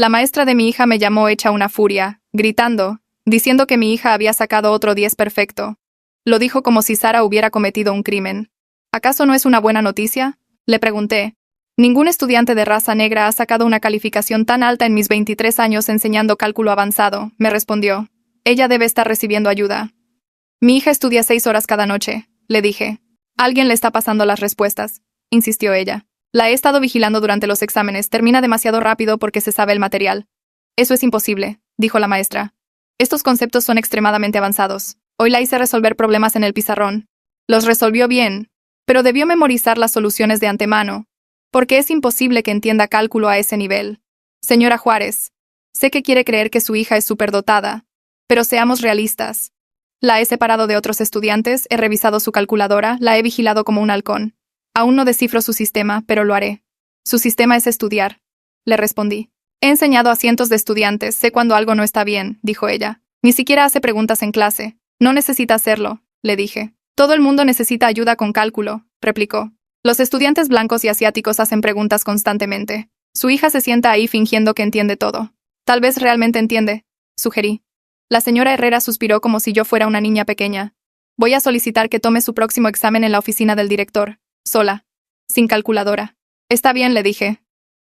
La maestra de mi hija me llamó hecha una furia, gritando, diciendo que mi hija había sacado otro 10 perfecto. Lo dijo como si Sara hubiera cometido un crimen. ¿Acaso no es una buena noticia? Le pregunté. Ningún estudiante de raza negra ha sacado una calificación tan alta en mis 23 años enseñando cálculo avanzado, me respondió. Ella debe estar recibiendo ayuda. Mi hija estudia 6 horas cada noche, le dije. Alguien le está pasando las respuestas, insistió ella. La he estado vigilando durante los exámenes, termina demasiado rápido porque se sabe el material. Eso es imposible, dijo la maestra. Estos conceptos son extremadamente avanzados. Hoy la hice resolver problemas en el pizarrón. Los resolvió bien, pero debió memorizar las soluciones de antemano, porque es imposible que entienda cálculo a ese nivel. Señora Juárez, sé que quiere creer que su hija es superdotada, pero seamos realistas. La he separado de otros estudiantes, he revisado su calculadora, la he vigilado como un halcón. Aún no descifro su sistema, pero lo haré. Su sistema es estudiar, le respondí. He enseñado a cientos de estudiantes, sé cuando algo no está bien, dijo ella. Ni siquiera hace preguntas en clase. No necesita hacerlo, le dije. Todo el mundo necesita ayuda con cálculo, replicó. Los estudiantes blancos y asiáticos hacen preguntas constantemente. Su hija se sienta ahí fingiendo que entiende todo. Tal vez realmente entiende, sugerí. La señora Herrera suspiró como si yo fuera una niña pequeña. Voy a solicitar que tome su próximo examen en la oficina del director, sola, sin calculadora. Está bien, le dije.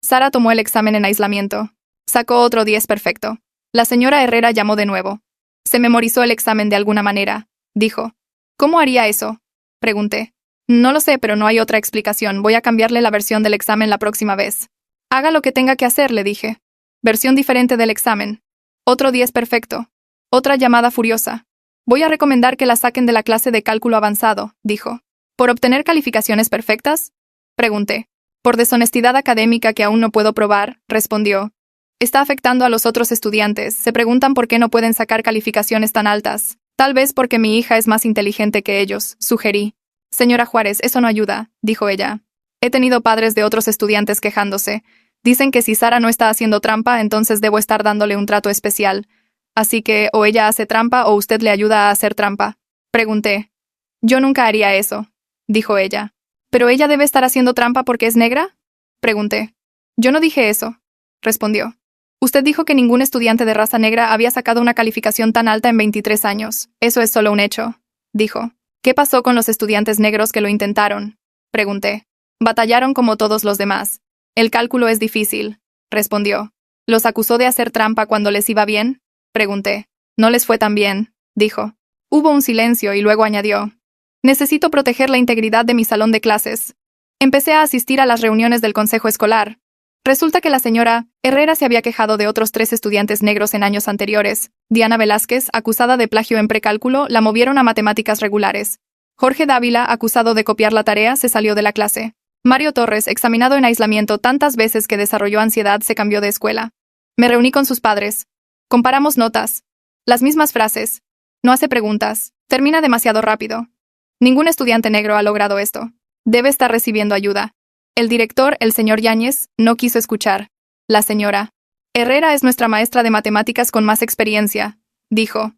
Sara tomó el examen en aislamiento. Sacó otro 10 perfecto. La señora Herrera llamó de nuevo. Se memorizó el examen de alguna manera, dijo. ¿Cómo haría eso? Pregunté. No lo sé, pero no hay otra explicación. Voy a cambiarle la versión del examen la próxima vez. Haga lo que tenga que hacer, le dije. Versión diferente del examen. Otro 10 perfecto. Otra llamada furiosa. Voy a recomendar que la saquen de la clase de cálculo avanzado, dijo. ¿Por obtener calificaciones perfectas? Pregunté. Por deshonestidad académica que aún no puedo probar, respondió. Está afectando a los otros estudiantes. Se preguntan por qué no pueden sacar calificaciones tan altas. Tal vez porque mi hija es más inteligente que ellos, sugerí. Señora Juárez, eso no ayuda, dijo ella. He tenido padres de otros estudiantes quejándose. Dicen que si Sara no está haciendo trampa, entonces debo estar dándole un trato especial. Así que o ella hace trampa o usted le ayuda a hacer trampa. Pregunté. Yo nunca haría eso, dijo ella. ¿Pero ella debe estar haciendo trampa porque es negra? Pregunté. Yo no dije eso, respondió. Usted dijo que ningún estudiante de raza negra había sacado una calificación tan alta en 23 años. Eso es solo un hecho, dijo. ¿Qué pasó con los estudiantes negros que lo intentaron? Pregunté. Batallaron como todos los demás. El cálculo es difícil, respondió. ¿Los acusó de hacer trampa cuando les iba bien? Pregunté. No les fue tan bien, dijo. Hubo un silencio y luego añadió. Necesito proteger la integridad de mi salón de clases. Empecé a asistir a las reuniones del consejo escolar. Resulta que la señora Herrera se había quejado de otros 3 estudiantes negros en años anteriores. Diana Velázquez, acusada de plagio en precálculo, la movieron a matemáticas regulares. Jorge Dávila, acusado de copiar la tarea, se salió de la clase. Mario Torres, examinado en aislamiento tantas veces que desarrolló ansiedad, se cambió de escuela. Me reuní con sus padres. Comparamos notas. Las mismas frases. No hace preguntas. Termina demasiado rápido. Ningún estudiante negro ha logrado esto. Debe estar recibiendo ayuda. El director, el señor Yáñez, no quiso escuchar. La señora Herrera es nuestra maestra de matemáticas con más experiencia, dijo.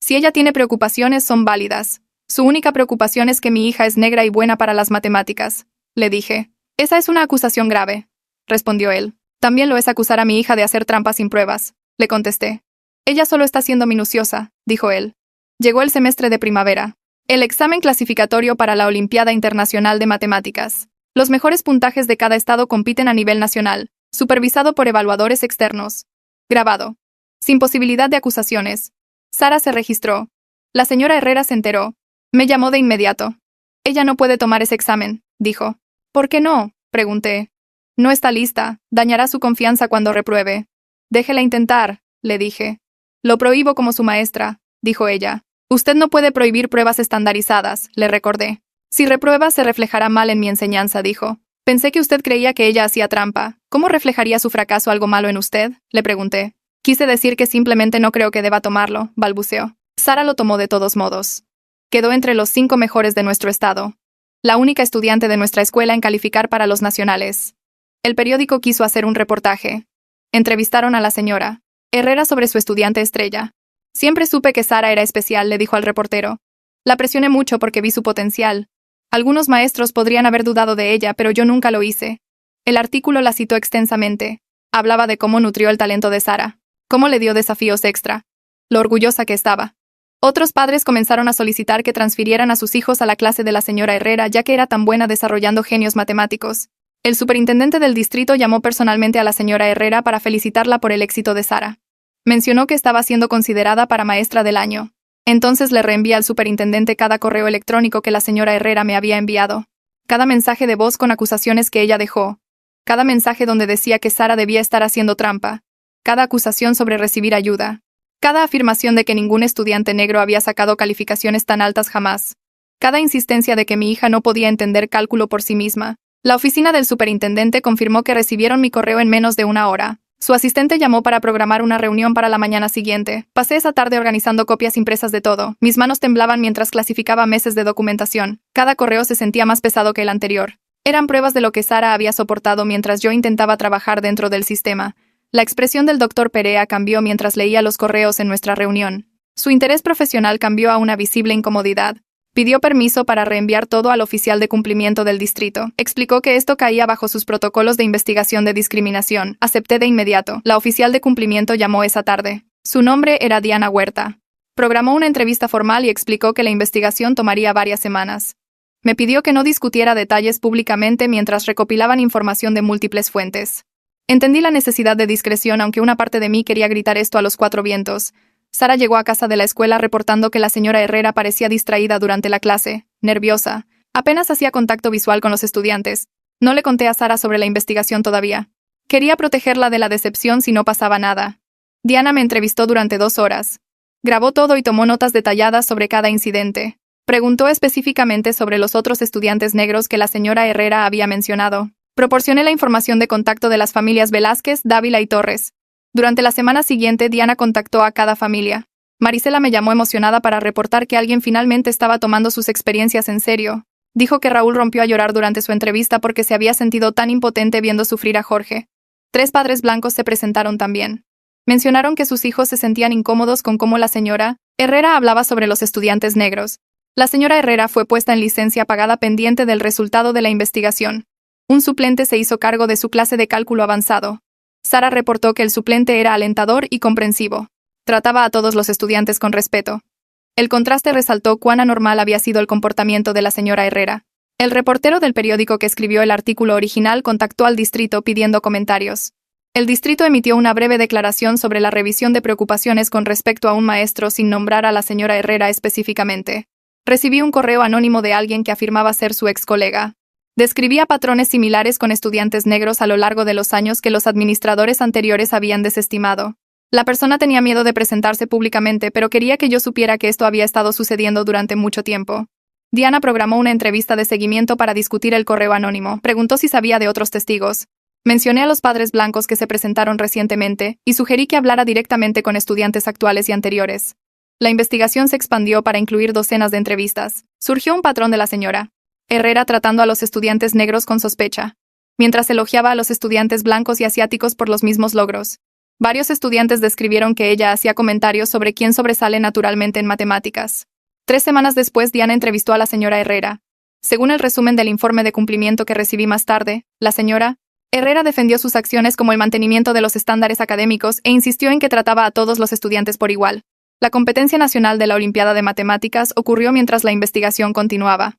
Si ella tiene preocupaciones, son válidas. Su única preocupación es que mi hija es negra y buena para las matemáticas, le dije. Esa es una acusación grave, respondió él. También lo es acusar a mi hija de hacer trampas sin pruebas, le contesté. Ella solo está siendo minuciosa, dijo él. Llegó el semestre de primavera. El examen clasificatorio para la Olimpiada Internacional de Matemáticas. Los mejores puntajes de cada estado compiten a nivel nacional, supervisado por evaluadores externos. Grabado. Sin posibilidad de acusaciones. Sara se registró. La señora Herrera se enteró. Me llamó de inmediato. Ella no puede tomar ese examen, dijo. ¿Por qué no? Pregunté. No está lista, dañará su confianza cuando repruebe. Déjela intentar, le dije. Lo prohíbo como su maestra, dijo ella. Usted no puede prohibir pruebas estandarizadas, le recordé. Si reprueba se reflejará mal en mi enseñanza, dijo. Pensé que usted creía que ella hacía trampa. ¿Cómo reflejaría su fracaso algo malo en usted? Le pregunté. Quise decir que simplemente no creo que deba tomarlo, balbuceó. Sara lo tomó de todos modos. Quedó entre los 5 mejores de nuestro estado. La única estudiante de nuestra escuela en calificar para los nacionales. El periódico quiso hacer un reportaje. Entrevistaron a la señora Herrera sobre su estudiante estrella. Siempre supe que Sara era especial, le dijo al reportero. La presioné mucho porque vi su potencial. Algunos maestros podrían haber dudado de ella, pero yo nunca lo hice. El artículo la citó extensamente. Hablaba de cómo nutrió el talento de Sara, cómo le dio desafíos extra, lo orgullosa que estaba. Otros padres comenzaron a solicitar que transfirieran a sus hijos a la clase de la señora Herrera ya que era tan buena desarrollando genios matemáticos. El superintendente del distrito llamó personalmente a la señora Herrera para felicitarla por el éxito de Sara. Mencionó que estaba siendo considerada para maestra del año. Entonces le reenvié al superintendente cada correo electrónico que la señora Herrera me había enviado, cada mensaje de voz con acusaciones que ella dejó, cada mensaje donde decía que Sara debía estar haciendo trampa, cada acusación sobre recibir ayuda, cada afirmación de que ningún estudiante negro había sacado calificaciones tan altas jamás, cada insistencia de que mi hija no podía entender cálculo por sí misma. La oficina del superintendente confirmó que recibieron mi correo en menos de una hora. Su asistente llamó para programar una reunión para la mañana siguiente. Pasé esa tarde organizando copias impresas de todo. Mis manos temblaban mientras clasificaba meses de documentación. Cada correo se sentía más pesado que el anterior. Eran pruebas de lo que Sara había soportado mientras yo intentaba trabajar dentro del sistema. La expresión del doctor Perea cambió mientras leía los correos en nuestra reunión. Su interés profesional cambió a una visible incomodidad. Pidió permiso para reenviar todo al oficial de cumplimiento del distrito. Explicó que esto caía bajo sus protocolos de investigación de discriminación. Acepté de inmediato. La oficial de cumplimiento llamó esa tarde. Su nombre era Diana Huerta. Programó una entrevista formal y explicó que la investigación tomaría varias semanas. Me pidió que no discutiera detalles públicamente mientras recopilaban información de múltiples fuentes. Entendí la necesidad de discreción aunque una parte de mí quería gritar esto a los cuatro vientos. Sara llegó a casa de la escuela reportando que la señora Herrera parecía distraída durante la clase, nerviosa. Apenas hacía contacto visual con los estudiantes. No le conté a Sara sobre la investigación todavía. Quería protegerla de la decepción si no pasaba nada. Diana me entrevistó durante 2 horas. Grabó todo y tomó notas detalladas sobre cada incidente. Preguntó específicamente sobre los otros estudiantes negros que la señora Herrera había mencionado. Proporcioné la información de contacto de las familias Velázquez, Dávila y Torres. Durante la semana siguiente, Diana contactó a cada familia. Marisela me llamó emocionada para reportar que alguien finalmente estaba tomando sus experiencias en serio. Dijo que Raúl rompió a llorar durante su entrevista porque se había sentido tan impotente viendo sufrir a Jorge. 3 padres blancos se presentaron también. Mencionaron que sus hijos se sentían incómodos con cómo la señora Herrera hablaba sobre los estudiantes negros. La señora Herrera fue puesta en licencia pagada pendiente del resultado de la investigación. Un suplente se hizo cargo de su clase de cálculo avanzado. Sara reportó que el suplente era alentador y comprensivo. Trataba a todos los estudiantes con respeto. El contraste resaltó cuán anormal había sido el comportamiento de la señora Herrera. El reportero del periódico que escribió el artículo original contactó al distrito pidiendo comentarios. El distrito emitió una breve declaración sobre la revisión de preocupaciones con respecto a un maestro sin nombrar a la señora Herrera específicamente. Recibí un correo anónimo de alguien que afirmaba ser su ex colega. Describía patrones similares con estudiantes negros a lo largo de los años que los administradores anteriores habían desestimado. La persona tenía miedo de presentarse públicamente, pero quería que yo supiera que esto había estado sucediendo durante mucho tiempo. Diana programó una entrevista de seguimiento para discutir el correo anónimo. Preguntó si sabía de otros testigos. Mencioné a los padres blancos que se presentaron recientemente y sugerí que hablara directamente con estudiantes actuales y anteriores. La investigación se expandió para incluir docenas de entrevistas. Surgió un patrón de la señora Herrera tratando a los estudiantes negros con sospecha, mientras elogiaba a los estudiantes blancos y asiáticos por los mismos logros. Varios estudiantes describieron que ella hacía comentarios sobre quién sobresale naturalmente en matemáticas. 3 semanas después, Diana entrevistó a la señora Herrera. Según el resumen del informe de cumplimiento que recibí más tarde, la señora Herrera defendió sus acciones como el mantenimiento de los estándares académicos e insistió en que trataba a todos los estudiantes por igual. La competencia nacional de la Olimpiada de Matemáticas ocurrió mientras la investigación continuaba.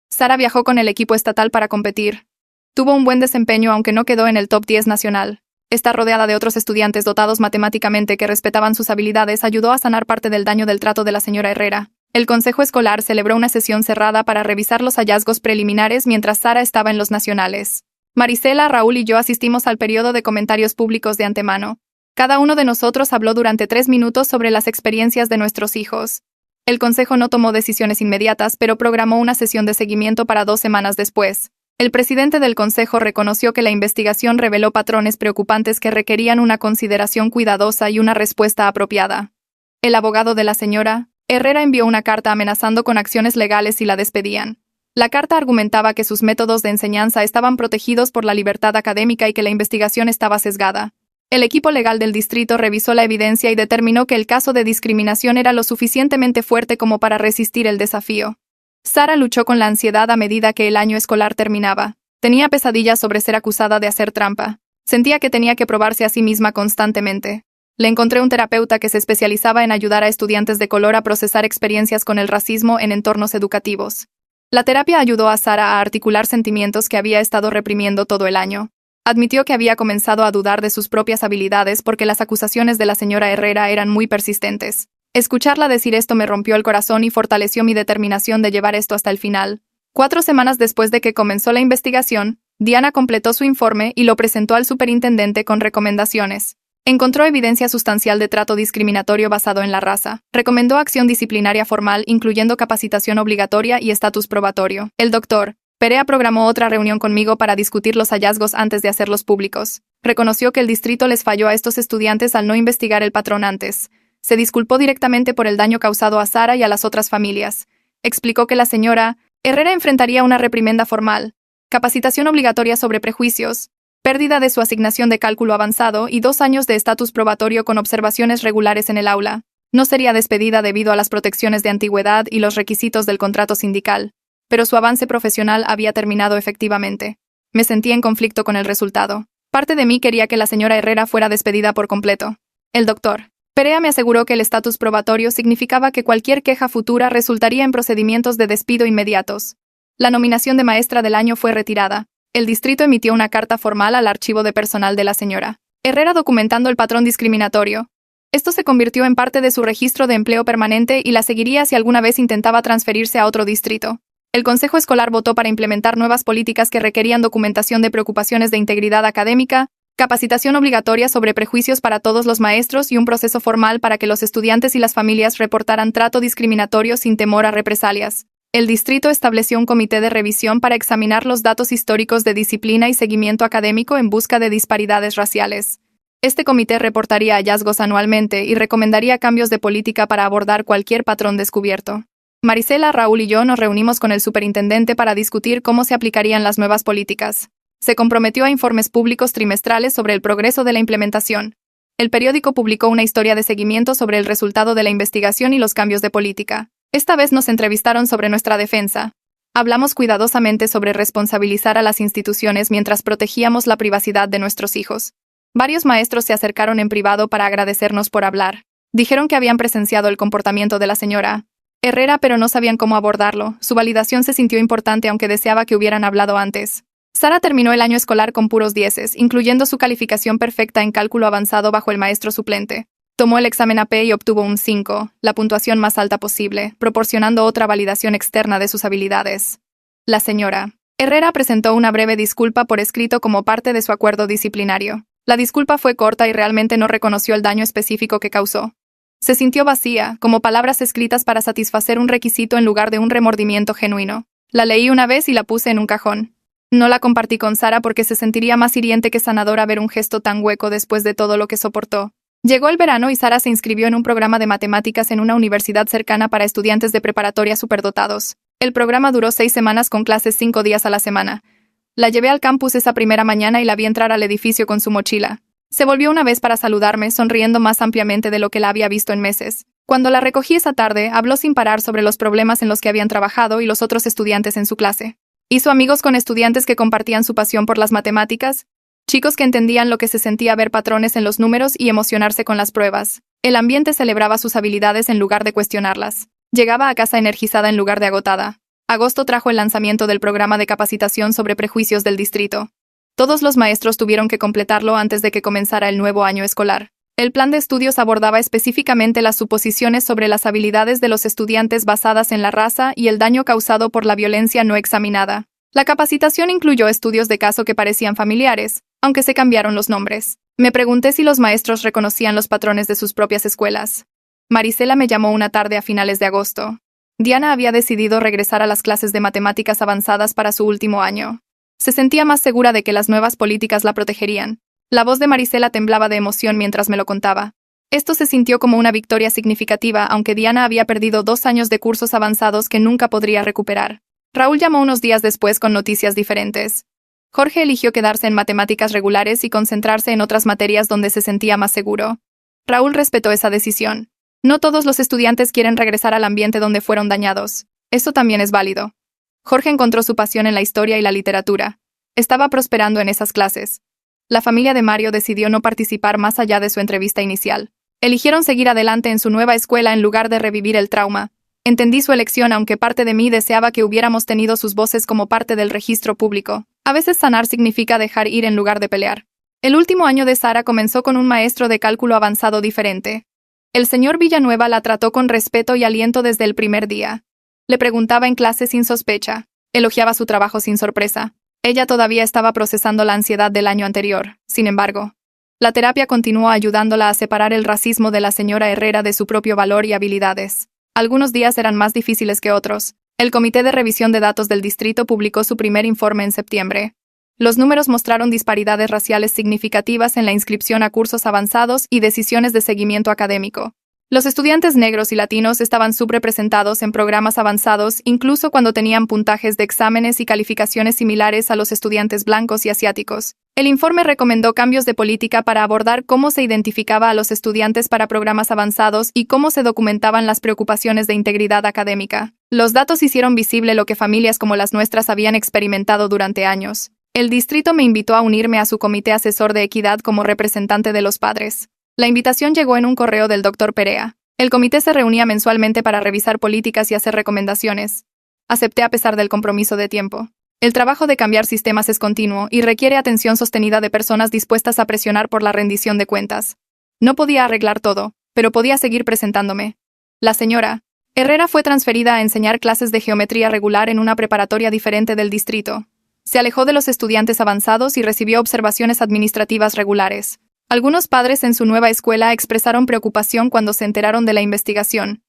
Sara viajó con el equipo estatal para competir. Tuvo un buen desempeño aunque no quedó en el top 10 nacional. Estar rodeada de otros estudiantes dotados matemáticamente que respetaban sus habilidades ayudó a sanar parte del daño del trato de la señora Herrera. El consejo escolar celebró una sesión cerrada para revisar los hallazgos preliminares mientras Sara estaba en los nacionales. Marisela, Raúl y yo asistimos al periodo de comentarios públicos de antemano. Cada uno de nosotros habló durante 3 minutos sobre las experiencias de nuestros hijos. El consejo no tomó decisiones inmediatas, pero programó una sesión de seguimiento para 2 semanas después. El presidente del consejo reconoció que la investigación reveló patrones preocupantes que requerían una consideración cuidadosa y una respuesta apropiada. El abogado de la señora Herrera envió una carta amenazando con acciones legales si la despedían. La carta argumentaba que sus métodos de enseñanza estaban protegidos por la libertad académica y que la investigación estaba sesgada. El equipo legal del distrito revisó la evidencia y determinó que el caso de discriminación era lo suficientemente fuerte como para resistir el desafío. Sara luchó con la ansiedad a medida que el año escolar terminaba. Tenía pesadillas sobre ser acusada de hacer trampa. Sentía que tenía que probarse a sí misma constantemente. Le encontré un terapeuta que se especializaba en ayudar a estudiantes de color a procesar experiencias con el racismo en entornos educativos. La terapia ayudó a Sara a articular sentimientos que había estado reprimiendo todo el año. Admitió que había comenzado a dudar de sus propias habilidades porque las acusaciones de la señora Herrera eran muy persistentes. Escucharla decir esto me rompió el corazón y fortaleció mi determinación de llevar esto hasta el final. 4 semanas después de que comenzó la investigación, Diana completó su informe y lo presentó al superintendente con recomendaciones. Encontró evidencia sustancial de trato discriminatorio basado en la raza. Recomendó acción disciplinaria formal, incluyendo capacitación obligatoria y estatus probatorio. El doctor Perea programó otra reunión conmigo para discutir los hallazgos antes de hacerlos públicos. Reconoció que el distrito les falló a estos estudiantes al no investigar el patrón antes. Se disculpó directamente por el daño causado a Sara y a las otras familias. Explicó que la señora Herrera enfrentaría una reprimenda formal, capacitación obligatoria sobre prejuicios, pérdida de su asignación de cálculo avanzado y 2 años de estatus probatorio con observaciones regulares en el aula. No sería despedida debido a las protecciones de antigüedad y los requisitos del contrato sindical, pero su avance profesional había terminado efectivamente. Me sentí en conflicto con el resultado. Parte de mí quería que la señora Herrera fuera despedida por completo. El doctor Perea me aseguró que el estatus probatorio significaba que cualquier queja futura resultaría en procedimientos de despido inmediatos. La nominación de maestra del año fue retirada. El distrito emitió una carta formal al archivo de personal de la señora Herrera documentando el patrón discriminatorio. Esto se convirtió en parte de su registro de empleo permanente y la seguiría si alguna vez intentaba transferirse a otro distrito. El consejo escolar votó para implementar nuevas políticas que requerían documentación de preocupaciones de integridad académica, capacitación obligatoria sobre prejuicios para todos los maestros y un proceso formal para que los estudiantes y las familias reportaran trato discriminatorio sin temor a represalias. El distrito estableció un comité de revisión para examinar los datos históricos de disciplina y seguimiento académico en busca de disparidades raciales. Este comité reportaría hallazgos anualmente y recomendaría cambios de política para abordar cualquier patrón descubierto. Marisela, Raúl y yo nos reunimos con el superintendente para discutir cómo se aplicarían las nuevas políticas. Se comprometió a informes públicos trimestrales sobre el progreso de la implementación. El periódico publicó una historia de seguimiento sobre el resultado de la investigación y los cambios de política. Esta vez nos entrevistaron sobre nuestra defensa. Hablamos cuidadosamente sobre responsabilizar a las instituciones mientras protegíamos la privacidad de nuestros hijos. Varios maestros se acercaron en privado para agradecernos por hablar. Dijeron que habían presenciado el comportamiento de la señora Herrera, pero no sabían cómo abordarlo. Su validación se sintió importante aunque deseaba que hubieran hablado antes. Sara terminó el año escolar con puros 10, incluyendo su calificación perfecta en cálculo avanzado bajo el maestro suplente. Tomó el examen AP y obtuvo un 5, la puntuación más alta posible, proporcionando otra validación externa de sus habilidades. La señora Herrera presentó una breve disculpa por escrito como parte de su acuerdo disciplinario. La disculpa fue corta y realmente no reconoció el daño específico que causó. Se sintió vacía, como palabras escritas para satisfacer un requisito en lugar de un remordimiento genuino. La leí una vez y la puse en un cajón. No la compartí con Sara porque se sentiría más hiriente que sanadora ver un gesto tan hueco después de todo lo que soportó. Llegó el verano y Sara se inscribió en un programa de matemáticas en una universidad cercana para estudiantes de preparatoria superdotados. El programa duró 6 semanas con clases 5 días a la semana. La llevé al campus esa primera mañana y la vi entrar al edificio con su mochila. Se volvió una vez para saludarme, sonriendo más ampliamente de lo que la había visto en meses. Cuando la recogí esa tarde, habló sin parar sobre los problemas en los que habían trabajado y los otros estudiantes en su clase. Hizo amigos con estudiantes que compartían su pasión por las matemáticas, chicos que entendían lo que se sentía ver patrones en los números y emocionarse con las pruebas. El ambiente celebraba sus habilidades en lugar de cuestionarlas. Llegaba a casa energizada en lugar de agotada. Agosto trajo el lanzamiento del programa de capacitación sobre prejuicios del distrito. Todos los maestros tuvieron que completarlo antes de que comenzara el nuevo año escolar. El plan de estudios abordaba específicamente las suposiciones sobre las habilidades de los estudiantes basadas en la raza y el daño causado por la violencia no examinada. La capacitación incluyó estudios de caso que parecían familiares, aunque se cambiaron los nombres. Me pregunté si los maestros reconocían los patrones de sus propias escuelas. Marisela me llamó una tarde a finales de agosto. Diana había decidido regresar a las clases de matemáticas avanzadas para su último año. Se sentía más segura de que las nuevas políticas la protegerían. La voz de Marisela temblaba de emoción mientras me lo contaba. Esto se sintió como una victoria significativa, aunque Diana había perdido 2 años de cursos avanzados que nunca podría recuperar. Raúl llamó unos días después con noticias diferentes. Jorge eligió quedarse en matemáticas regulares y concentrarse en otras materias donde se sentía más seguro. Raúl respetó esa decisión. No todos los estudiantes quieren regresar al ambiente donde fueron dañados. Eso también es válido. Jorge encontró su pasión en la historia y la literatura. Estaba prosperando en esas clases. La familia de Mario decidió no participar más allá de su entrevista inicial. Eligieron seguir adelante en su nueva escuela en lugar de revivir el trauma. Entendí su elección, aunque parte de mí deseaba que hubiéramos tenido sus voces como parte del registro público. A veces sanar significa dejar ir en lugar de pelear. El último año de Sara comenzó con un maestro de cálculo avanzado diferente. El señor Villanueva la trató con respeto y aliento desde el primer día. Le preguntaba en clase sin sospecha. Elogiaba su trabajo sin sorpresa. Ella todavía estaba procesando la ansiedad del año anterior. Sin embargo, la terapia continuó ayudándola a separar el racismo de la señora Herrera de su propio valor y habilidades. Algunos días eran más difíciles que otros. El Comité de Revisión de Datos del Distrito publicó su primer informe en septiembre. Los números mostraron disparidades raciales significativas en la inscripción a cursos avanzados y decisiones de seguimiento académico. Los estudiantes negros y latinos estaban subrepresentados en programas avanzados, incluso cuando tenían puntajes de exámenes y calificaciones similares a los estudiantes blancos y asiáticos. El informe recomendó cambios de política para abordar cómo se identificaba a los estudiantes para programas avanzados y cómo se documentaban las preocupaciones de integridad académica. Los datos hicieron visible lo que familias como las nuestras habían experimentado durante años. El distrito me invitó a unirme a su comité asesor de equidad como representante de los padres. La invitación llegó en un correo del Dr. Perea. El comité se reunía mensualmente para revisar políticas y hacer recomendaciones. Acepté a pesar del compromiso de tiempo. El trabajo de cambiar sistemas es continuo y requiere atención sostenida de personas dispuestas a presionar por la rendición de cuentas. No podía arreglar todo, pero podía seguir presentándome. La señora Herrera fue transferida a enseñar clases de geometría regular en una preparatoria diferente del distrito. Se alejó de los estudiantes avanzados y recibió observaciones administrativas regulares. Algunos padres en su nueva escuela expresaron preocupación cuando se enteraron de la investigación.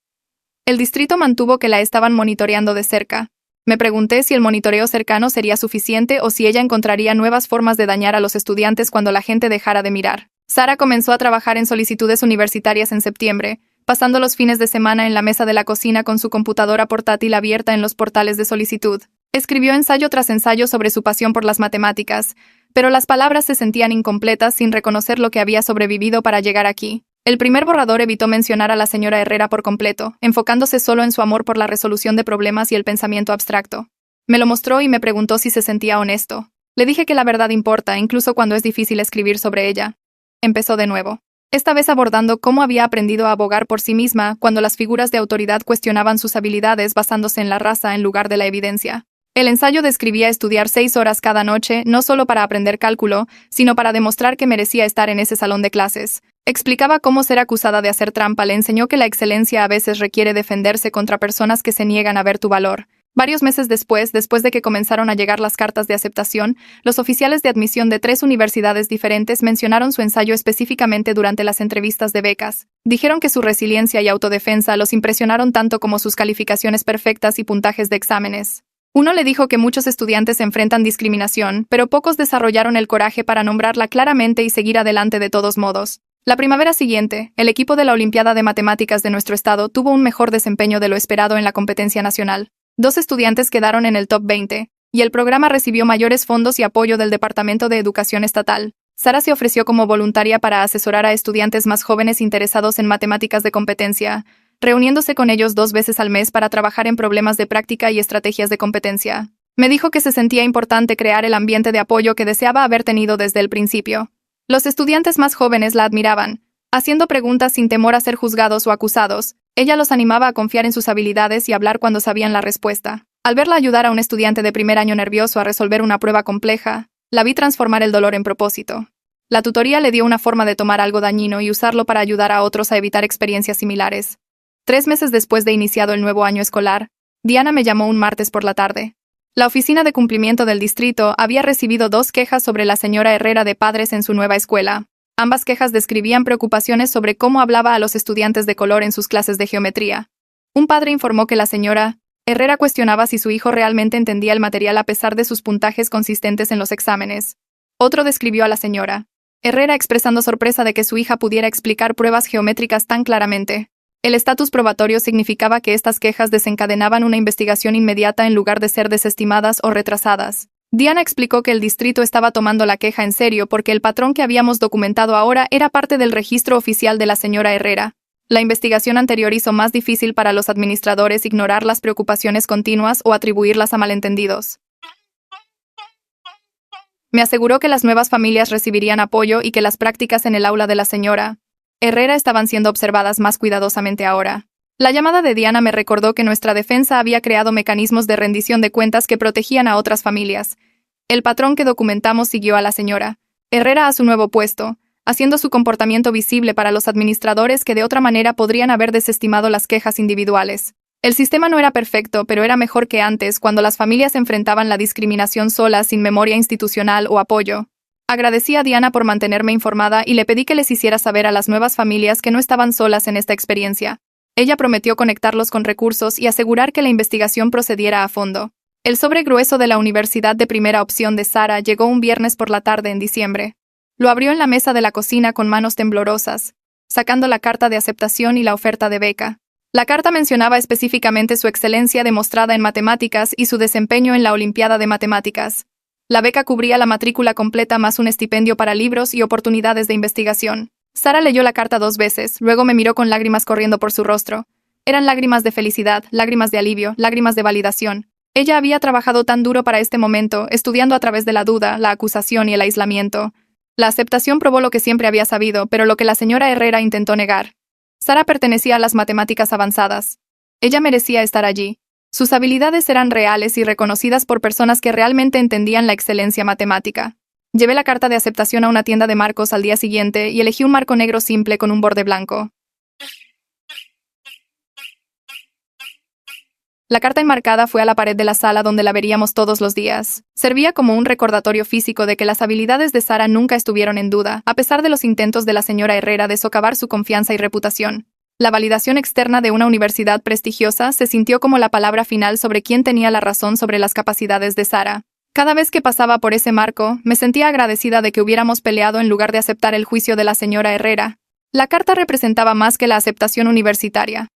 El distrito mantuvo que la estaban monitoreando de cerca. Me pregunté si el monitoreo cercano sería suficiente o si ella encontraría nuevas formas de dañar a los estudiantes cuando la gente dejara de mirar. Sara comenzó a trabajar en solicitudes universitarias en septiembre, pasando los fines de semana en la mesa de la cocina con su computadora portátil abierta en los portales de solicitud. Escribió ensayo tras ensayo sobre su pasión por las matemáticas, pero las palabras se sentían incompletas sin reconocer lo que había sobrevivido para llegar aquí. El primer borrador evitó mencionar a la señora Herrera por completo, enfocándose solo en su amor por la resolución de problemas y el pensamiento abstracto. Me lo mostró y me preguntó si se sentía honesto. Le dije que la verdad importa, incluso cuando es difícil escribir sobre ella. Empezó de nuevo. Esta vez abordando cómo había aprendido a abogar por sí misma cuando las figuras de autoridad cuestionaban sus habilidades basándose en la raza en lugar de la evidencia. El ensayo describía estudiar 6 horas cada noche, no solo para aprender cálculo, sino para demostrar que merecía estar en ese salón de clases. Explicaba cómo ser acusada de hacer trampa le enseñó que la excelencia a veces requiere defenderse contra personas que se niegan a ver tu valor. Varios meses después de que comenzaron a llegar las cartas de aceptación, los oficiales de admisión de 3 universidades diferentes mencionaron su ensayo específicamente durante las entrevistas de becas. Dijeron que su resiliencia y autodefensa los impresionaron tanto como sus calificaciones perfectas y puntajes de exámenes. Uno le dijo que muchos estudiantes enfrentan discriminación, pero pocos desarrollaron el coraje para nombrarla claramente y seguir adelante de todos modos. La primavera siguiente, el equipo de la Olimpiada de Matemáticas de nuestro estado tuvo un mejor desempeño de lo esperado en la competencia nacional. 2 estudiantes quedaron en el top 20, y el programa recibió mayores fondos y apoyo del Departamento de Educación Estatal. Sara se ofreció como voluntaria para asesorar a estudiantes más jóvenes interesados en matemáticas de competencia, reuniéndose con ellos 2 veces al mes para trabajar en problemas de práctica y estrategias de competencia. Me dijo que se sentía importante crear el ambiente de apoyo que deseaba haber tenido desde el principio. Los estudiantes más jóvenes la admiraban, haciendo preguntas sin temor a ser juzgados o acusados. Ella los animaba a confiar en sus habilidades y hablar cuando sabían la respuesta. Al verla ayudar a un estudiante de primer año nervioso a resolver una prueba compleja, la vi transformar el dolor en propósito. La tutoría le dio una forma de tomar algo dañino y usarlo para ayudar a otros a evitar experiencias similares. 3 meses después de iniciado el nuevo año escolar, Diana me llamó un martes por la tarde. La oficina de cumplimiento del distrito había recibido 2 quejas sobre la señora Herrera de padres en su nueva escuela. Ambas quejas describían preocupaciones sobre cómo hablaba a los estudiantes de color en sus clases de geometría. Un padre informó que la señora Herrera cuestionaba si su hijo realmente entendía el material a pesar de sus puntajes consistentes en los exámenes. Otro describió a la señora Herrera expresando sorpresa de que su hija pudiera explicar pruebas geométricas tan claramente. El estatus probatorio significaba que estas quejas desencadenaban una investigación inmediata en lugar de ser desestimadas o retrasadas. Diana explicó que el distrito estaba tomando la queja en serio porque el patrón que habíamos documentado ahora era parte del registro oficial de la señora Herrera. La investigación anterior hizo más difícil para los administradores ignorar las preocupaciones continuas o atribuirlas a malentendidos. Me aseguró que las nuevas familias recibirían apoyo y que las prácticas en el aula de la señora Herrera estaban siendo observadas más cuidadosamente ahora. La llamada de Diana me recordó que nuestra defensa había creado mecanismos de rendición de cuentas que protegían a otras familias. El patrón que documentamos siguió a la señora Herrera a su nuevo puesto, haciendo su comportamiento visible para los administradores que de otra manera podrían haber desestimado las quejas individuales. El sistema no era perfecto, pero era mejor que antes, cuando las familias enfrentaban la discriminación solas, sin memoria institucional o apoyo. Agradecí a Diana por mantenerme informada y le pedí que les hiciera saber a las nuevas familias que no estaban solas en esta experiencia. Ella prometió conectarlos con recursos y asegurar que la investigación procediera a fondo. El sobre grueso de la universidad de primera opción de Sara llegó un viernes por la tarde en diciembre. Lo abrió en la mesa de la cocina con manos temblorosas, sacando la carta de aceptación y la oferta de beca. La carta mencionaba específicamente su excelencia demostrada en matemáticas y su desempeño en la Olimpiada de Matemáticas. La beca cubría la matrícula completa más un estipendio para libros y oportunidades de investigación. Sara leyó la carta 2 veces, luego me miró con lágrimas corriendo por su rostro. Eran lágrimas de felicidad, lágrimas de alivio, lágrimas de validación. Ella había trabajado tan duro para este momento, estudiando a través de la duda, la acusación y el aislamiento. La aceptación probó lo que siempre había sabido, pero lo que la señora Herrera intentó negar. Sara pertenecía a las matemáticas avanzadas. Ella merecía estar allí. Sus habilidades eran reales y reconocidas por personas que realmente entendían la excelencia matemática. Llevé la carta de aceptación a una tienda de marcos al día siguiente y elegí un marco negro simple con un borde blanco. La carta enmarcada fue a la pared de la sala donde la veríamos todos los días. Servía como un recordatorio físico de que las habilidades de Sara nunca estuvieron en duda, a pesar de los intentos de la señora Herrera de socavar su confianza y reputación. La validación externa de una universidad prestigiosa se sintió como la palabra final sobre quién tenía la razón sobre las capacidades de Sara. Cada vez que pasaba por ese marco, me sentía agradecida de que hubiéramos peleado en lugar de aceptar el juicio de la señora Herrera. La carta representaba más que la aceptación universitaria.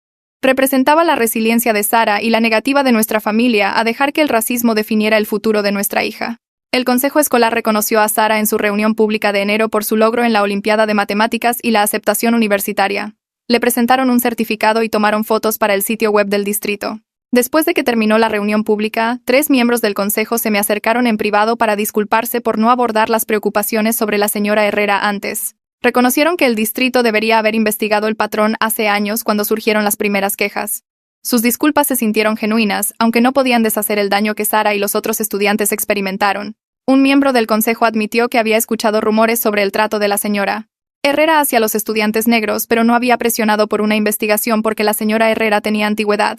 Representaba la resiliencia de Sara y la negativa de nuestra familia a dejar que el racismo definiera el futuro de nuestra hija. El consejo escolar reconoció a Sara en su reunión pública de enero por su logro en la Olimpiada de Matemáticas y la aceptación universitaria. Le presentaron un certificado y tomaron fotos para el sitio web del distrito. Después de que terminó la reunión pública, 3 miembros del consejo se me acercaron en privado para disculparse por no abordar las preocupaciones sobre la señora Herrera antes. Reconocieron que el distrito debería haber investigado el patrón hace años cuando surgieron las primeras quejas. Sus disculpas se sintieron genuinas, aunque no podían deshacer el daño que Sara y los otros estudiantes experimentaron. Un miembro del consejo admitió que había escuchado rumores sobre el trato de la señora Herrera hacia los estudiantes negros, pero no había presionado por una investigación porque la señora Herrera tenía antigüedad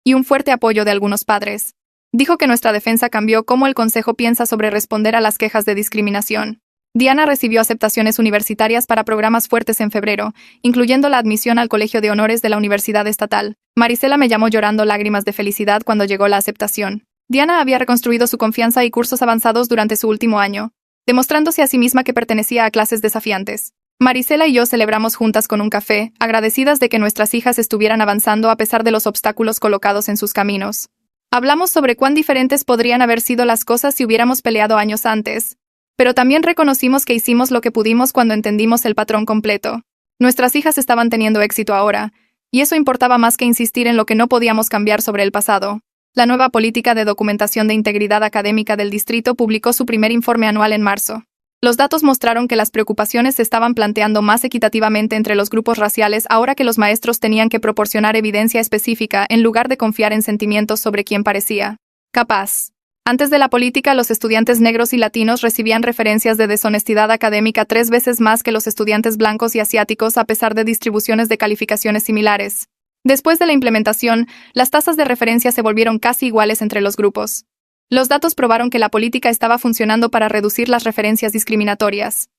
y un fuerte apoyo de algunos padres. Dijo que nuestra defensa cambió cómo el consejo piensa sobre responder a las quejas de discriminación. Diana recibió aceptaciones universitarias para programas fuertes en febrero, incluyendo la admisión al Colegio de Honores de la Universidad Estatal. Marisela me llamó llorando lágrimas de felicidad cuando llegó la aceptación. Diana había reconstruido su confianza y cursos avanzados durante su último año, demostrándose a sí misma que pertenecía a clases desafiantes. Marisela y yo celebramos juntas con un café, agradecidas de que nuestras hijas estuvieran avanzando a pesar de los obstáculos colocados en sus caminos. Hablamos sobre cuán diferentes podrían haber sido las cosas si hubiéramos peleado años antes, pero también reconocimos que hicimos lo que pudimos cuando entendimos el patrón completo. Nuestras hijas estaban teniendo éxito ahora, y eso importaba más que insistir en lo que no podíamos cambiar sobre el pasado. La nueva política de documentación de integridad académica del distrito publicó su primer informe anual en marzo. Los datos mostraron que las preocupaciones se estaban planteando más equitativamente entre los grupos raciales ahora que los maestros tenían que proporcionar evidencia específica en lugar de confiar en sentimientos sobre quién parecía capaz. Antes de la política, los estudiantes negros y latinos recibían referencias de deshonestidad académica 3 veces más que los estudiantes blancos y asiáticos a pesar de distribuciones de calificaciones similares. Después de la implementación, las tasas de referencia se volvieron casi iguales entre los grupos. Los datos probaron que la política estaba funcionando para reducir las referencias discriminatorias.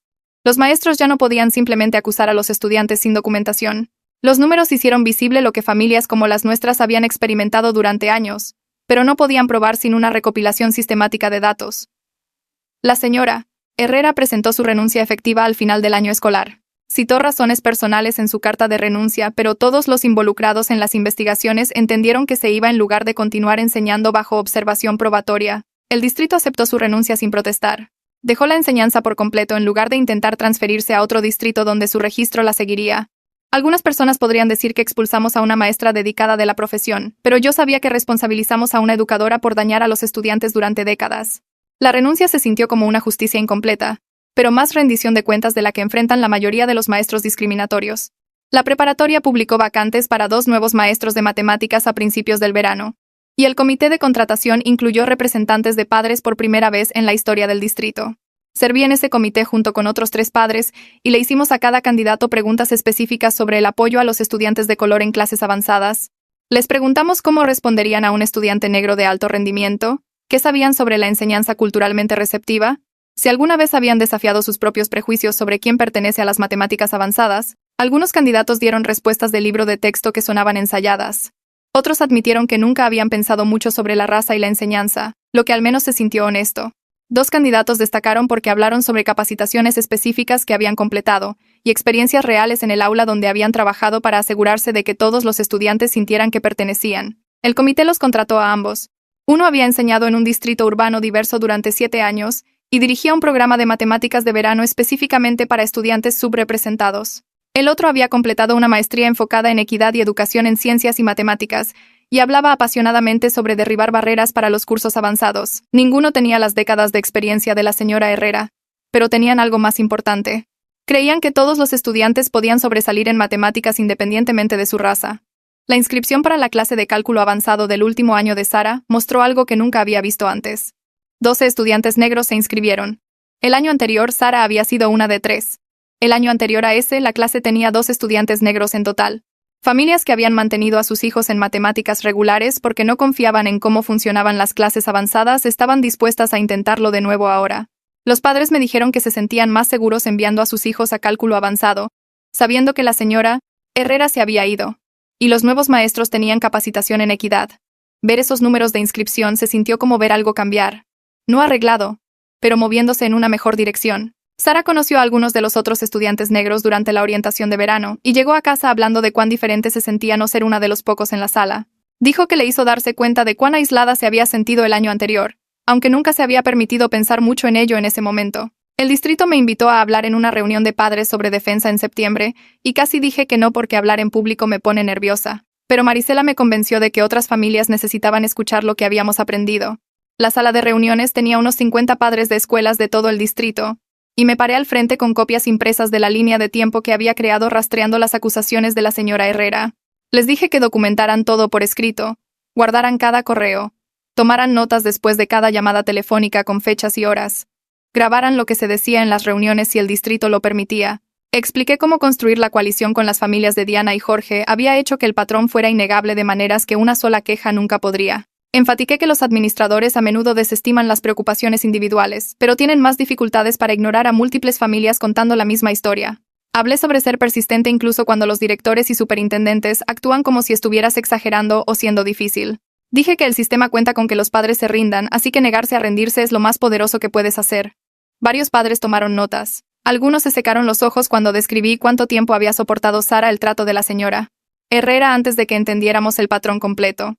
Los maestros ya no podían simplemente acusar a los estudiantes sin documentación. Los números hicieron visible lo que familias como las nuestras habían experimentado durante años, pero no podían probar sin una recopilación sistemática de datos. La señora Herrera presentó su renuncia efectiva al final del año escolar. Citó razones personales en su carta de renuncia, pero todos los involucrados en las investigaciones entendieron que se iba en lugar de continuar enseñando bajo observación probatoria. El distrito aceptó su renuncia sin protestar. Dejó la enseñanza por completo en lugar de intentar transferirse a otro distrito donde su registro la seguiría. Algunas personas podrían decir que expulsamos a una maestra dedicada de la profesión, pero yo sabía que responsabilizamos a una educadora por dañar a los estudiantes durante décadas. La renuncia se sintió como una justicia incompleta, pero más rendición de cuentas de la que enfrentan la mayoría de los maestros discriminatorios. La preparatoria publicó vacantes para 2 nuevos maestros de matemáticas a principios del verano, y el comité de contratación incluyó representantes de padres por primera vez en la historia del distrito. Serví en ese comité junto con otros 3 padres y le hicimos a cada candidato preguntas específicas sobre el apoyo a los estudiantes de color en clases avanzadas. Les preguntamos cómo responderían a un estudiante negro de alto rendimiento, qué sabían sobre la enseñanza culturalmente receptiva, si alguna vez habían desafiado sus propios prejuicios sobre quién pertenece a las matemáticas avanzadas. Algunos candidatos dieron respuestas del libro de texto que sonaban ensayadas. Otros admitieron que nunca habían pensado mucho sobre la raza y la enseñanza, lo que al menos se sintió honesto. 2 candidatos destacaron porque hablaron sobre capacitaciones específicas que habían completado y experiencias reales en el aula donde habían trabajado para asegurarse de que todos los estudiantes sintieran que pertenecían. El comité los contrató a ambos. Uno había enseñado en un distrito urbano diverso durante 7 años y dirigía un programa de matemáticas de verano específicamente para estudiantes subrepresentados. El otro había completado una maestría enfocada en equidad y educación en ciencias y matemáticas, y hablaba apasionadamente sobre derribar barreras para los cursos avanzados. Ninguno tenía las décadas de experiencia de la señora Herrera, pero tenían algo más importante. Creían que todos los estudiantes podían sobresalir en matemáticas independientemente de su raza. La inscripción para la clase de cálculo avanzado del último año de Sara mostró algo que nunca había visto antes. 12 estudiantes negros se inscribieron. El año anterior, Sara había sido una de 3. El año anterior a ese, la clase tenía 2 estudiantes negros en total. Familias que habían mantenido a sus hijos en matemáticas regulares porque no confiaban en cómo funcionaban las clases avanzadas estaban dispuestas a intentarlo de nuevo ahora. Los padres me dijeron que se sentían más seguros enviando a sus hijos a cálculo avanzado, sabiendo que la señora Herrera se había ido, y los nuevos maestros tenían capacitación en equidad. Ver esos números de inscripción se sintió como ver algo cambiar. No arreglado, pero moviéndose en una mejor dirección. Sara conoció a algunos de los otros estudiantes negros durante la orientación de verano y llegó a casa hablando de cuán diferente se sentía no ser una de los pocos en la sala. Dijo que le hizo darse cuenta de cuán aislada se había sentido el año anterior, aunque nunca se había permitido pensar mucho en ello en ese momento. El distrito me invitó a hablar en una reunión de padres sobre defensa en septiembre y casi dije que no porque hablar en público me pone nerviosa, pero Marisela me convenció de que otras familias necesitaban escuchar lo que habíamos aprendido. La sala de reuniones tenía unos 50 padres de escuelas de todo el distrito, y me paré al frente con copias impresas de la línea de tiempo que había creado rastreando las acusaciones de la señora Herrera. Les dije que documentaran todo por escrito, guardaran cada correo, tomaran notas después de cada llamada telefónica con fechas y horas, grabaran lo que se decía en las reuniones si el distrito lo permitía. Expliqué cómo construir la coalición con las familias de Diana y Jorge había hecho que el patrón fuera innegable de maneras que una sola queja nunca podría. Enfatiqué que los administradores a menudo desestiman las preocupaciones individuales, pero tienen más dificultades para ignorar a múltiples familias contando la misma historia. Hablé sobre ser persistente incluso cuando los directores y superintendentes actúan como si estuvieras exagerando o siendo difícil. Dije que el sistema cuenta con que los padres se rindan, así que negarse a rendirse es lo más poderoso que puedes hacer. Varios padres tomaron notas. Algunos se secaron los ojos cuando describí cuánto tiempo había soportado Sara el trato de la señora Herrera antes de que entendiéramos el patrón completo.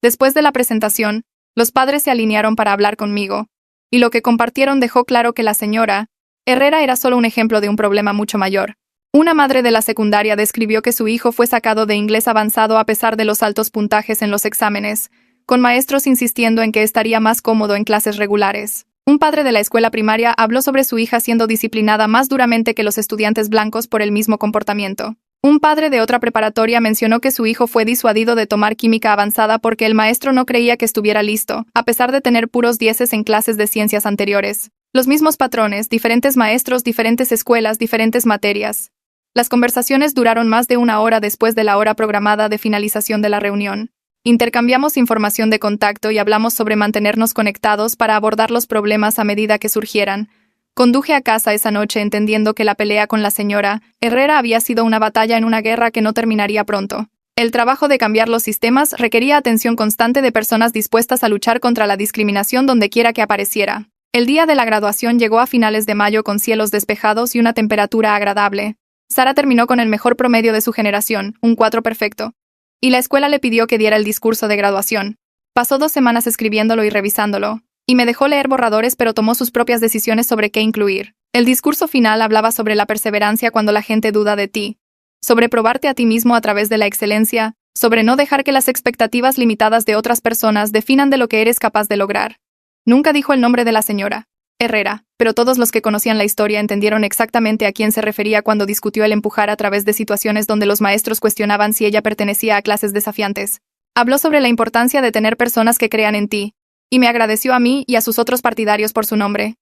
Después de la presentación, los padres se alinearon para hablar conmigo, y lo que compartieron dejó claro que la señora Herrera era solo un ejemplo de un problema mucho mayor. Una madre de la secundaria describió que su hijo fue sacado de inglés avanzado a pesar de los altos puntajes en los exámenes, con maestros insistiendo en que estaría más cómodo en clases regulares. Un padre de la escuela primaria habló sobre su hija siendo disciplinada más duramente que los estudiantes blancos por el mismo comportamiento. Un padre de otra preparatoria mencionó que su hijo fue disuadido de tomar química avanzada porque el maestro no creía que estuviera listo, a pesar de tener puros 10 en clases de ciencias anteriores. Los mismos patrones, diferentes maestros, diferentes escuelas, diferentes materias. Las conversaciones duraron más de 1 hora después de la hora programada de finalización de la reunión. Intercambiamos información de contacto y hablamos sobre mantenernos conectados para abordar los problemas a medida que surgieran. Conduje a casa esa noche entendiendo que la pelea con la señora Herrera había sido una batalla en una guerra que no terminaría pronto. El trabajo de cambiar los sistemas requería atención constante de personas dispuestas a luchar contra la discriminación donde quiera que apareciera. El día de la graduación llegó a finales de mayo con cielos despejados y una temperatura agradable. Sara terminó con el mejor promedio de su generación, un 4 perfecto. Y la escuela le pidió que diera el discurso de graduación. Pasó 2 semanas escribiéndolo y revisándolo. Y me dejó leer borradores pero tomó sus propias decisiones sobre qué incluir. El discurso final hablaba sobre la perseverancia cuando la gente duda de ti, sobre probarte a ti mismo a través de la excelencia, sobre no dejar que las expectativas limitadas de otras personas definan de lo que eres capaz de lograr. Nunca dijo el nombre de la señora Herrera, pero todos los que conocían la historia entendieron exactamente a quién se refería cuando discutió el empujar a través de situaciones donde los maestros cuestionaban si ella pertenecía a clases desafiantes. Habló sobre la importancia de tener personas que crean en ti, y me agradeció a mí y a sus otros partidarios por su nombre.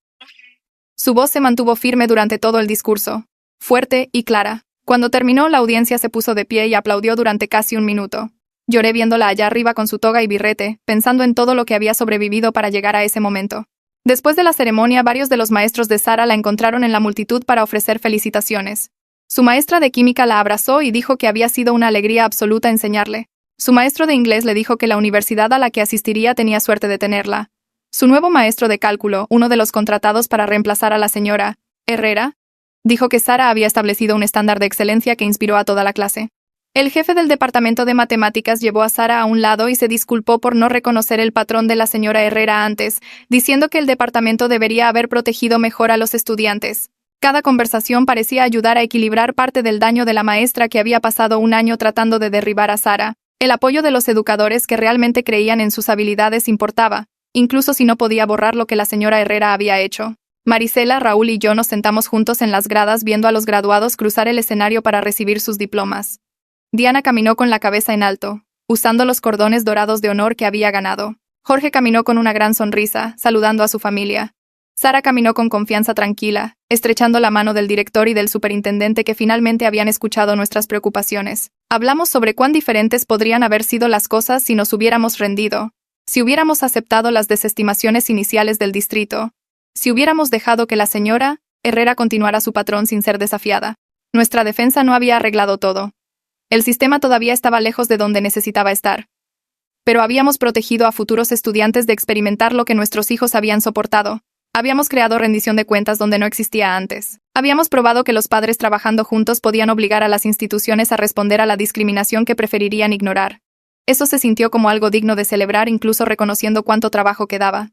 Su voz se mantuvo firme durante todo el discurso, fuerte y clara. Cuando terminó, la audiencia se puso de pie y aplaudió durante casi un minuto. Lloré viéndola allá arriba con su toga y birrete, pensando en todo lo que había sobrevivido para llegar a ese momento. Después de la ceremonia, varios de los maestros de Sara la encontraron en la multitud para ofrecer felicitaciones. Su maestra de química la abrazó y dijo que había sido una alegría absoluta enseñarle. Su maestro de inglés le dijo que la universidad a la que asistiría tenía suerte de tenerla. Su nuevo maestro de cálculo, uno de los contratados para reemplazar a la señora Herrera, dijo que Sara había establecido un estándar de excelencia que inspiró a toda la clase. El jefe del departamento de matemáticas llevó a Sara a un lado y se disculpó por no reconocer el patrón de la señora Herrera antes, diciendo que el departamento debería haber protegido mejor a los estudiantes. Cada conversación parecía ayudar a equilibrar parte del daño de la maestra que había pasado un año tratando de derribar a Sara. El apoyo de los educadores que realmente creían en sus habilidades importaba, incluso si no podía borrar lo que la señora Herrera había hecho. Marisela, Raúl y yo nos sentamos juntos en las gradas viendo a los graduados cruzar el escenario para recibir sus diplomas. Diana caminó con la cabeza en alto, usando los cordones dorados de honor que había ganado. Jorge caminó con una gran sonrisa, saludando a su familia. Sara caminó con confianza tranquila, estrechando la mano del director y del superintendente que finalmente habían escuchado nuestras preocupaciones. Hablamos sobre cuán diferentes podrían haber sido las cosas si nos hubiéramos rendido, si hubiéramos aceptado las desestimaciones iniciales del distrito, si hubiéramos dejado que la señora Herrera continuara su patrón sin ser desafiada. Nuestra defensa no había arreglado todo. El sistema todavía estaba lejos de donde necesitaba estar. Pero habíamos protegido a futuros estudiantes de experimentar lo que nuestros hijos habían soportado. Habíamos creado rendición de cuentas donde no existía antes. Habíamos probado que los padres trabajando juntos podían obligar a las instituciones a responder a la discriminación que preferirían ignorar. Eso se sintió como algo digno de celebrar, incluso reconociendo cuánto trabajo quedaba.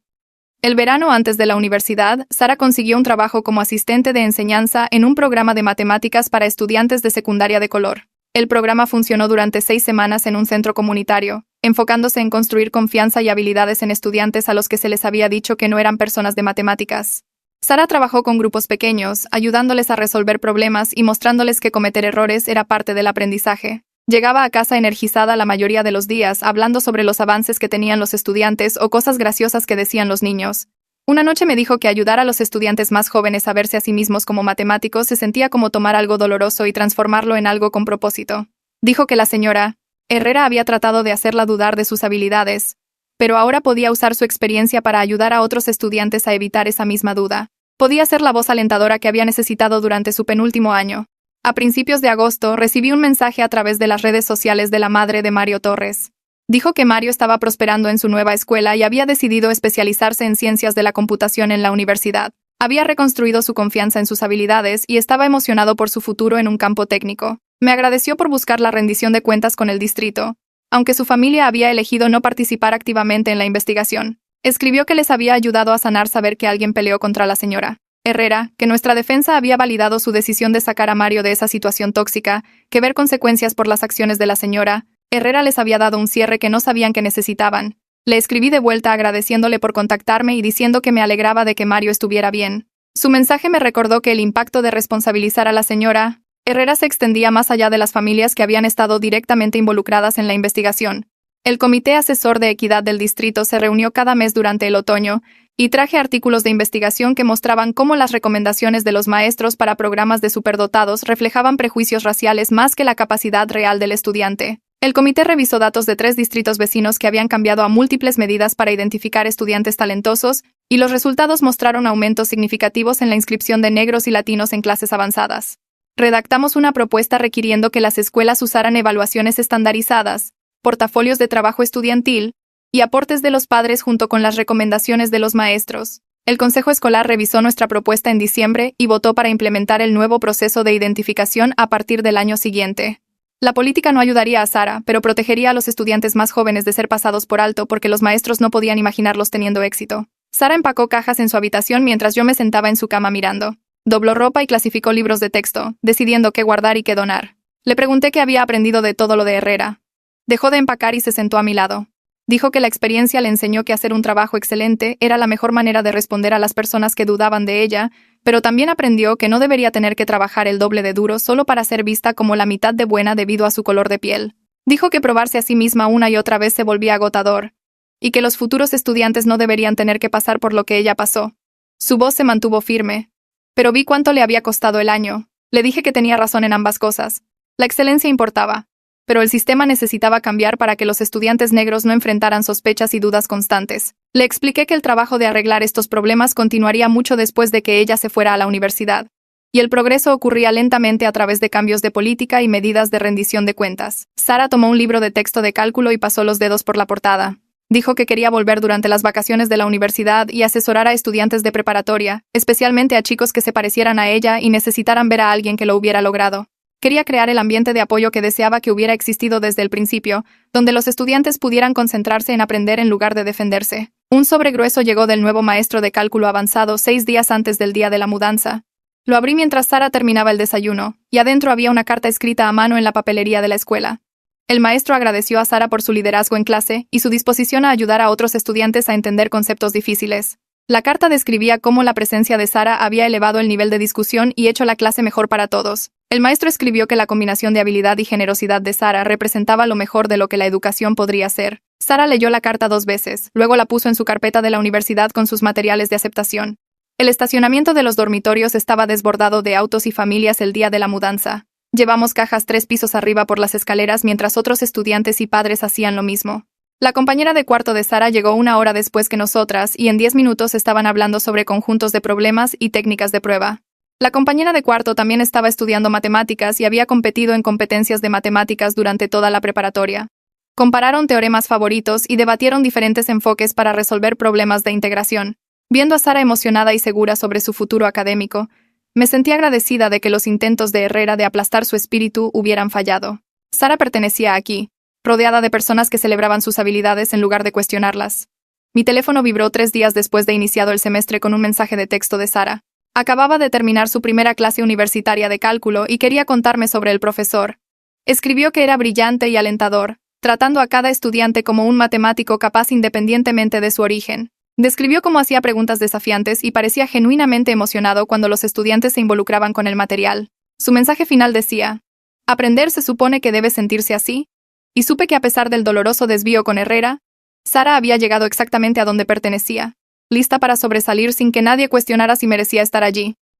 El verano antes de la universidad, Sara consiguió un trabajo como asistente de enseñanza en un programa de matemáticas para estudiantes de secundaria de color. El programa funcionó durante 6 semanas en un centro comunitario, enfocándose en construir confianza y habilidades en estudiantes a los que se les había dicho que no eran personas de matemáticas. Sara trabajó con grupos pequeños, ayudándoles a resolver problemas y mostrándoles que cometer errores era parte del aprendizaje. Llegaba a casa energizada la mayoría de los días, hablando sobre los avances que tenían los estudiantes o cosas graciosas que decían los niños. Una noche me dijo que ayudar a los estudiantes más jóvenes a verse a sí mismos como matemáticos se sentía como tomar algo doloroso y transformarlo en algo con propósito. Dijo que la señora Herrera había tratado de hacerla dudar de sus habilidades, pero ahora podía usar su experiencia para ayudar a otros estudiantes a evitar esa misma duda. Podía ser la voz alentadora que había necesitado durante su penúltimo año. A principios de agosto, recibí un mensaje a través de las redes sociales de la madre de Mario Torres. Dijo que Mario estaba prosperando en su nueva escuela y había decidido especializarse en ciencias de la computación en la universidad. Había reconstruido su confianza en sus habilidades y estaba emocionado por su futuro en un campo técnico. Me agradeció por buscar la rendición de cuentas con el distrito, aunque su familia había elegido no participar activamente en la investigación. Escribió que les había ayudado a sanar saber que alguien peleó contra la señora Herrera, que nuestra defensa había validado su decisión de sacar a Mario de esa situación tóxica, que ver consecuencias por las acciones de la señora Herrera les había dado un cierre que no sabían que necesitaban. Le escribí de vuelta agradeciéndole por contactarme y diciendo que me alegraba de que Mario estuviera bien. Su mensaje me recordó que el impacto de responsabilizar a la señora Herrera se extendía más allá de las familias que habían estado directamente involucradas en la investigación. El Comité Asesor de Equidad del Distrito se reunió cada mes durante el otoño y traje artículos de investigación que mostraban cómo las recomendaciones de los maestros para programas de superdotados reflejaban prejuicios raciales más que la capacidad real del estudiante. El comité revisó datos de 3 distritos vecinos que habían cambiado a múltiples medidas para identificar estudiantes talentosos, y los resultados mostraron aumentos significativos en la inscripción de negros y latinos en clases avanzadas. Redactamos una propuesta requiriendo que las escuelas usaran evaluaciones estandarizadas, portafolios de trabajo estudiantil y aportes de los padres junto con las recomendaciones de los maestros. El Consejo Escolar revisó nuestra propuesta en diciembre y votó para implementar el nuevo proceso de identificación a partir del año siguiente. La política no ayudaría a Sara, pero protegería a los estudiantes más jóvenes de ser pasados por alto porque los maestros no podían imaginarlos teniendo éxito. Sara empacó cajas en su habitación mientras yo me sentaba en su cama mirando. Dobló ropa y clasificó libros de texto, decidiendo qué guardar y qué donar. Le pregunté qué había aprendido de todo lo de Herrera. Dejó de empacar y se sentó a mi lado. Dijo que la experiencia le enseñó que hacer un trabajo excelente era la mejor manera de responder a las personas que dudaban de ella, pero también aprendió que no debería tener que trabajar el doble de duro solo para ser vista como la mitad de buena debido a su color de piel. Dijo que probarse a sí misma una y otra vez se volvía agotador, y que los futuros estudiantes no deberían tener que pasar por lo que ella pasó. Su voz se mantuvo firme. Pero vi cuánto le había costado el año. Le dije que tenía razón en ambas cosas. La excelencia importaba, pero el sistema necesitaba cambiar para que los estudiantes negros no enfrentaran sospechas y dudas constantes. Le expliqué que el trabajo de arreglar estos problemas continuaría mucho después de que ella se fuera a la universidad, y el progreso ocurría lentamente a través de cambios de política y medidas de rendición de cuentas. Sara tomó un libro de texto de cálculo y pasó los dedos por la portada. Dijo que quería volver durante las vacaciones de la universidad y asesorar a estudiantes de preparatoria, especialmente a chicos que se parecieran a ella y necesitaran ver a alguien que lo hubiera logrado. Quería crear el ambiente de apoyo que deseaba que hubiera existido desde el principio, donde los estudiantes pudieran concentrarse en aprender en lugar de defenderse. Un sobre grueso llegó del nuevo maestro de cálculo avanzado 6 días antes del día de la mudanza. Lo abrí mientras Sara terminaba el desayuno, y adentro había una carta escrita a mano en la papelería de la escuela. El maestro agradeció a Sara por su liderazgo en clase y su disposición a ayudar a otros estudiantes a entender conceptos difíciles. La carta describía cómo la presencia de Sara había elevado el nivel de discusión y hecho la clase mejor para todos. El maestro escribió que la combinación de habilidad y generosidad de Sara representaba lo mejor de lo que la educación podría ser. Sara leyó la carta 2 veces, luego la puso en su carpeta de la universidad con sus materiales de aceptación. El estacionamiento de los dormitorios estaba desbordado de autos y familias el día de la mudanza. Llevamos cajas 3 pisos arriba por las escaleras mientras otros estudiantes y padres hacían lo mismo. La compañera de cuarto de Sara llegó 1 hora después que nosotras y en 10 minutos estaban hablando sobre conjuntos de problemas y técnicas de prueba. La compañera de cuarto también estaba estudiando matemáticas y había competido en competencias de matemáticas durante toda la preparatoria. Compararon teoremas favoritos y debatieron diferentes enfoques para resolver problemas de integración. Viendo a Sara emocionada y segura sobre su futuro académico, me sentí agradecida de que los intentos de Herrera de aplastar su espíritu hubieran fallado. Sara pertenecía aquí, rodeada de personas que celebraban sus habilidades en lugar de cuestionarlas. Mi teléfono vibró 3 días después de iniciado el semestre con un mensaje de texto de Sara. Acababa de terminar su primera clase universitaria de cálculo y quería contarme sobre el profesor. Escribió que era brillante y alentador, tratando a cada estudiante como un matemático capaz independientemente de su origen. Describió cómo hacía preguntas desafiantes y parecía genuinamente emocionado cuando los estudiantes se involucraban con el material. Su mensaje final decía: «Aprender se supone que debe sentirse así», y supe que a pesar del doloroso desvío con Herrera, Sara había llegado exactamente a donde pertenecía, lista para sobresalir sin que nadie cuestionara si merecía estar allí.